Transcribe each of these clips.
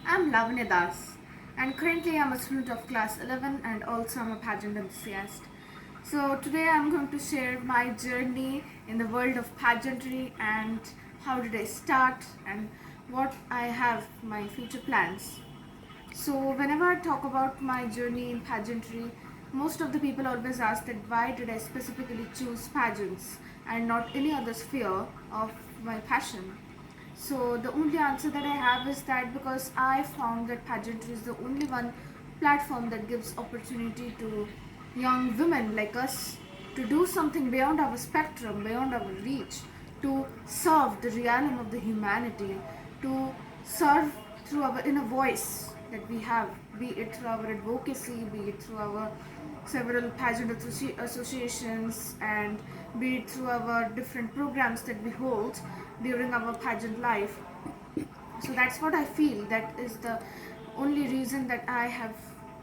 I'm Lavanya Das, and currently I'm a student of class 11 and also I'm a pageant enthusiast. So today I'm going to share my journey in the world of pageantry and how did I start and what I have my future plans. So whenever I talk about my journey in pageantry, most of the people always ask that why did I specifically choose pageants and not any other sphere of my passion. So the only answer that I have is that because I found that pageantry is the only one platform that gives opportunity to young women like us to do something beyond our spectrum, beyond our reach, to serve the realm of the humanity, to serve through our inner voice that we have, be it through our advocacy, be it through our several pageant associations, and be it through our different programs that we hold during our pageant life. So that's what I feel that is the only reason that I have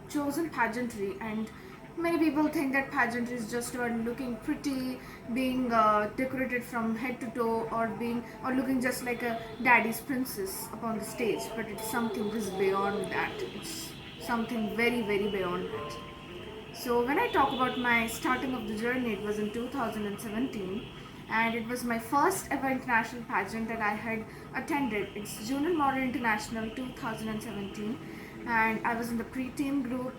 chosen pageantry. And many people think that pageantry is just about looking pretty, being decorated from head to toe, or looking just like a daddy's princess upon the stage. But it's something just beyond that. It's something very, very beyond that. So when I talk about my starting of the journey, it was in 2017, and it was my first ever international pageant that I had attended. It's Junior Model International 2017, and I was in the pre-teen group.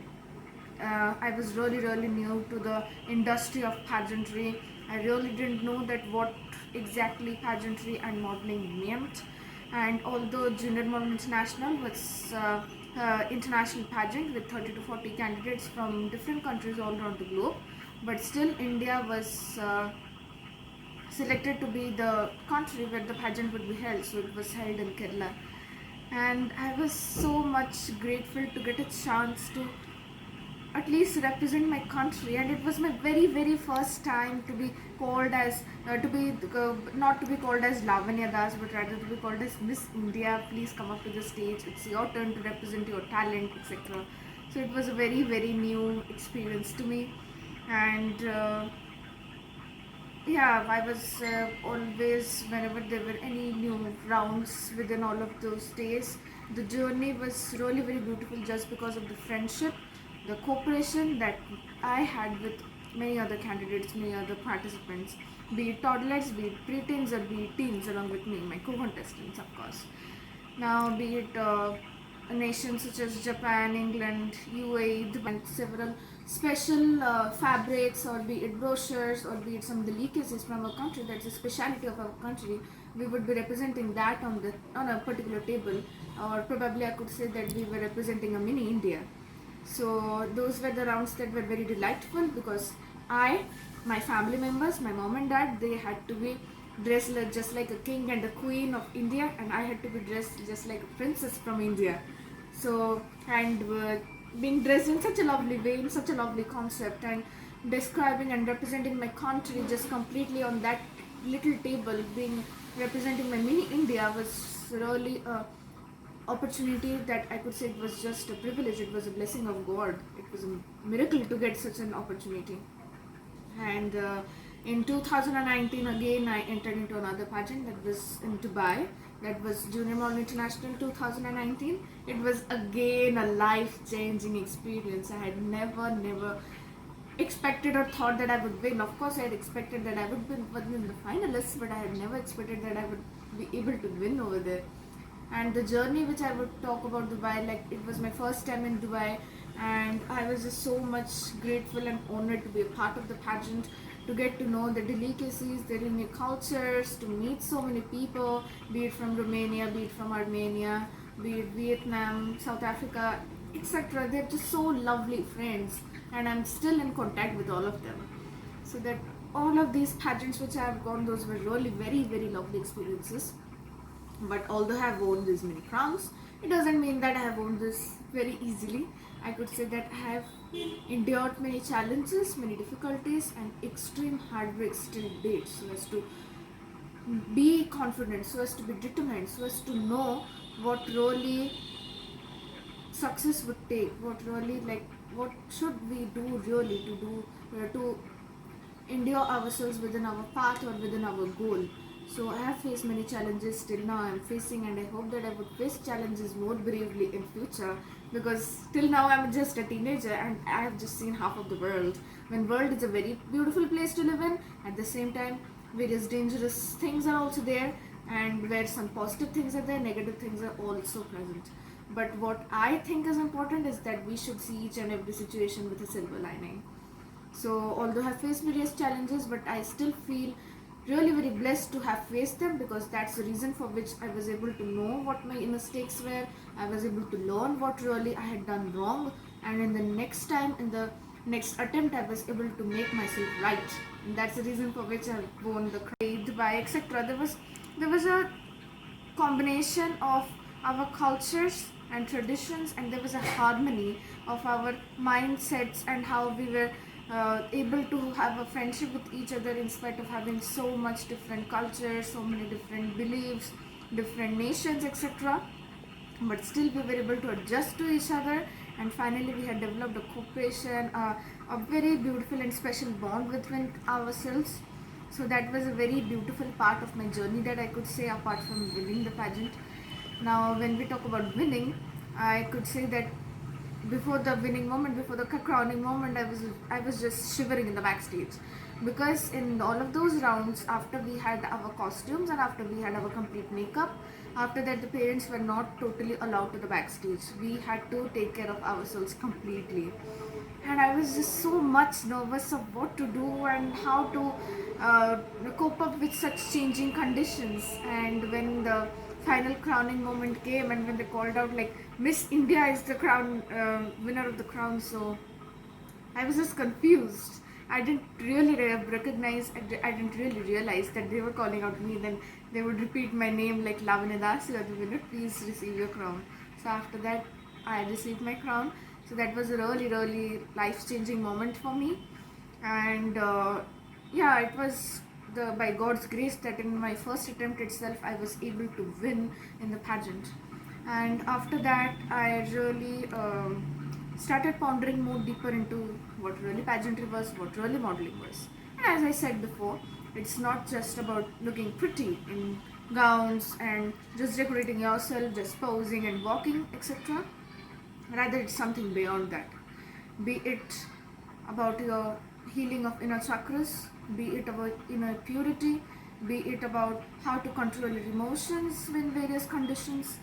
I was really new to the industry of pageantry. I really didn't know that what exactly pageantry and modeling meant. And although Junior Model International was international pageant with 30 to 40 candidates from different countries all around the globe, but still India was selected to be the country where the pageant would be held. So it was held in Kerala, and I was so much grateful to get a chance to at least represent my country. And it was my very first time to be called as to be not to be called as Lavanya Das, but rather to be called as Miss India. Please come up to the stage, it's your turn to represent your talent, etc. So it was a very new experience to me. And yeah, I was always, whenever there were any new rounds within all of those days, the journey was really very beautiful just because of the friendship, the cooperation that I had with many other candidates, many other participants, be it toddlers, be it preteens, or be it teens along with me, my co-contestants, of course. Now, be it nations such as Japan, England, UAE, Dubai, and several special fabrics, or be it brochures, or be it some delicacies from our country, that's a speciality of our country, we would be representing that on a particular table, or probably I could say that we were representing a mini India. So those were the rounds that were very delightful because I, my family members, my mom and dad, they had to be dressed just like a king and a queen of India, and I had to be dressed just like a princess from India. So, and being dressed in such a lovely way, in such a lovely concept, and describing and representing my country just completely on that little table, being representing my mini India was really a opportunity that I could say it was just a privilege, it was a blessing of God, it was a miracle to get such an opportunity. And in 2019, again, I entered into another pageant that was in Dubai. That was Junior Model International 2019. It was again a life changing experience. I had never expected or thought that I would win. Of course, I had expected that I would win one in the finalists, but I had never expected that I would be able to win over there. And the journey which I would talk about Dubai, like it was my first time in Dubai, and I was just so much grateful and honored to be a part of the pageant, to get to know the delicacies, the unique cultures, to meet so many people, be it from Romania, be it from Armenia, be it Vietnam, South Africa, etc. They're just so lovely friends, and I'm still in contact with all of them. So that all of these pageants which I have gone, those were really very lovely experiences. But although I have won these many crowns, it doesn't mean that I have won this very easily. I could say that I have endured many challenges, many difficulties, and extreme heartbreaks till date, so as to be confident, so as to be determined, so as to know what really success would take, what really, like, what should we do really to do to endure ourselves within our path or within our goal. So I have faced many challenges till now I'm facing, and I hope that I would face challenges more bravely in future, because till now I'm just a teenager and I have just seen half of the world. When world is a very beautiful place to live in, at the same time various dangerous things are also there, and where some positive things are there, negative things are also present. But what I think is important is that we should see each and every situation with a silver lining. So, although I have faced various challenges, but I still feel really very blessed to have faced them, because that's the reason for which I was able to know what my mistakes were. I was able to learn what really I had done wrong, and in the next time, in the next attempt, I was able to make myself right. And that's the reason for which I won the crowd by etc. There was a combination of our cultures and traditions, and there was a harmony of our mindsets and how we were able to have a friendship with each other in spite of having so much different cultures, so many different beliefs, different nations, etc. But still we were able to adjust to each other, and finally we had developed a cooperation, a very beautiful and special bond between ourselves. So that was a very beautiful part of my journey, that I could say, apart from winning the pageant. Now when we talk about winning, I could say that before the winning moment, before the crowning moment, I was just shivering in the backstage, because in all of those rounds, after we had our costumes and after we had our complete makeup, after that the parents were not totally allowed to the backstage. We had to take care of ourselves completely, and I was just so much nervous of what to do and how to uh, cope up with such changing conditions. And when the final crowning moment came, and when they called out like Miss India is the crown winner of the crown, so I was just confused. I didn't really recognize, I didn't really realize that they were calling out me. Then they would repeat my name like Lavanya Das, you are the winner, please receive your crown. So after that, I received my crown. So that was a really, really life changing moment for me. And yeah, it was by God's grace that in my first attempt itself, I was able to win in the pageant. And after that, I really started pondering more deeper into what really pageantry was, what really modeling was. And as I said before, it's not just about looking pretty in gowns and just decorating yourself, just posing and walking, etc. Rather, it's something beyond that. Be it about your healing of inner chakras, be it about inner purity, be it about how to control your emotions in various conditions,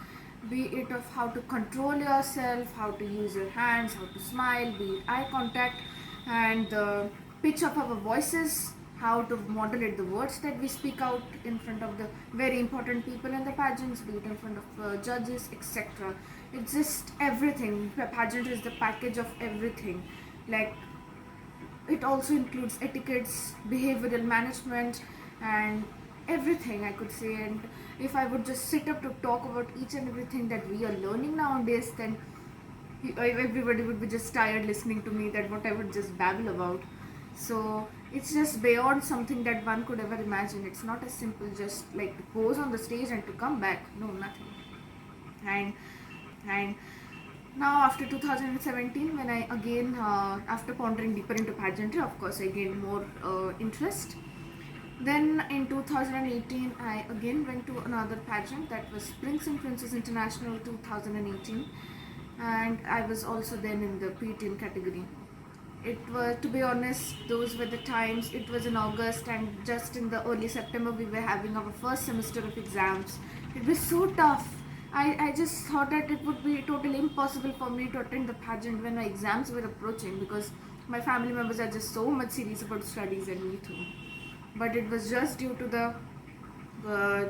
be it of how to control yourself, how to use your hands, how to smile, be it eye contact and the pitch of our voices, how to modulate the words that we speak out in front of the very important people in the pageants, be it in front of judges, etc. It's just everything. The pageant is the package of everything. Like, it also includes etiquettes, behavioral management, and everything, I could say. And if I would just sit up to talk about each and everything that we are learning nowadays, then everybody would be just tired listening to me, that what I would just babble about. So it's just beyond something that one could ever imagine. It's not as simple just like to pose on the stage and to come back. No, nothing. And and now after 2017, when I again after pondering deeper into pageantry, of course I gained more interest. Then in 2018, I again went to another pageant, that was Prince and Princess International 2018, and I was also then in the preteen category. It was, to be honest, those were the times. It was in August, and just in the early September we were having our first semester of exams. It was so tough. I just thought that it would be totally impossible for me to attend the pageant when my exams were approaching, because my family members are just so much serious about studies, and me too. But it was just due to the uh,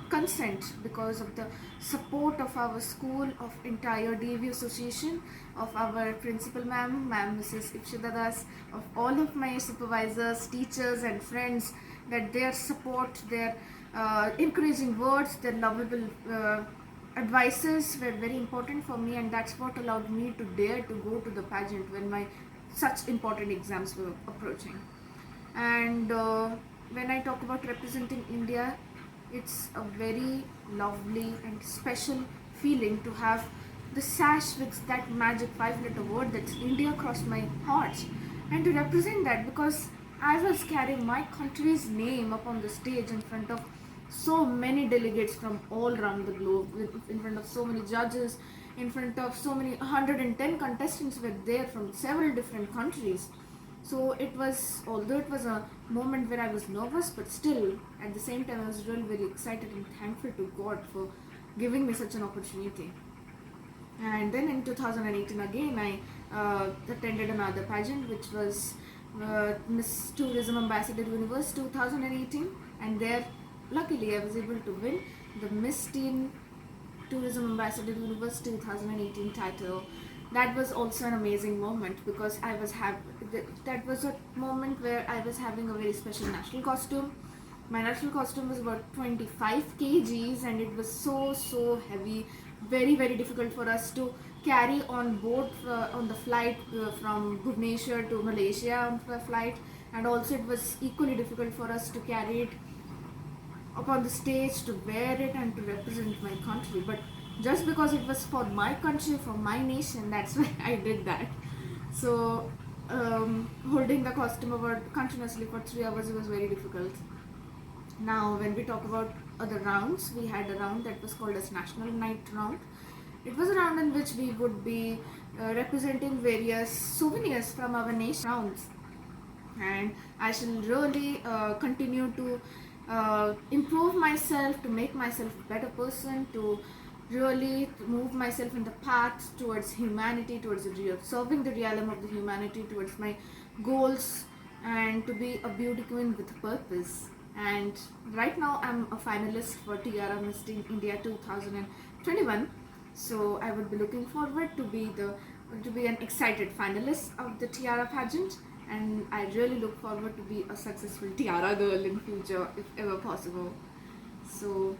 consent, because of the support of our school, of entire DAV association, of our principal ma'am Mrs. Ipshita Das, of all of my supervisors, teachers and friends, that their support, their encouraging words, their lovable advices were very important for me, and that's what allowed me to dare to go to the pageant when my such important exams were approaching. And when I talk about representing India, it's a very lovely and special feeling to have the sash with that magic 5-letter word, that's India, across my heart, and to represent that, because I was carrying my country's name up on the stage in front of so many delegates from all around the globe, in front of so many judges, in front of so many 110 contestants were there from several different countries. So it was, although it was a moment where I was nervous, but still at the same time I was really very excited and thankful to God for giving me such an opportunity. And then in 2018 again I attended another pageant, which was Miss Tourism Ambassador Universe 2018, and there luckily I was able to win the Miss Teen Tourism Ambassador Universe 2018 title. That was also an amazing moment because that was a moment where I was having a very special national costume. My national costume was about 25 kgs and it was so heavy, very difficult for us to carry on board on the flight from Bhubaneswar to Malaysia on the flight, and also it was equally difficult for us to carry it up on the stage, to wear it and to represent my country. But just because it was for my country, for my nation, that's why I did that. So holding the costume about continuously for 3 hours, it was very difficult. Now when we talk about other rounds, we had a round that was called as National Night Round. It was a round in which we would be representing various souvenirs from our nation rounds, and I shall really continue to improve myself, to make myself a better person, to really move myself in the path towards humanity, towards serving the realm of the humanity, towards my goals, and to be a beauty queen with purpose. And right now I'm a finalist for Tiara Miss Teen India 2021, so I would be looking forward to be an excited finalist of the Tiara pageant, and I really look forward to be a successful Tiara girl in future if ever possible. So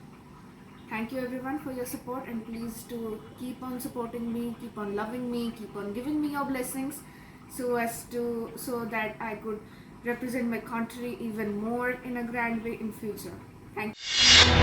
thank you everyone for your support, and please do keep on supporting me, keep on loving me, keep on giving me your blessings, so that I could represent my country even more in a grand way in future. Thank you.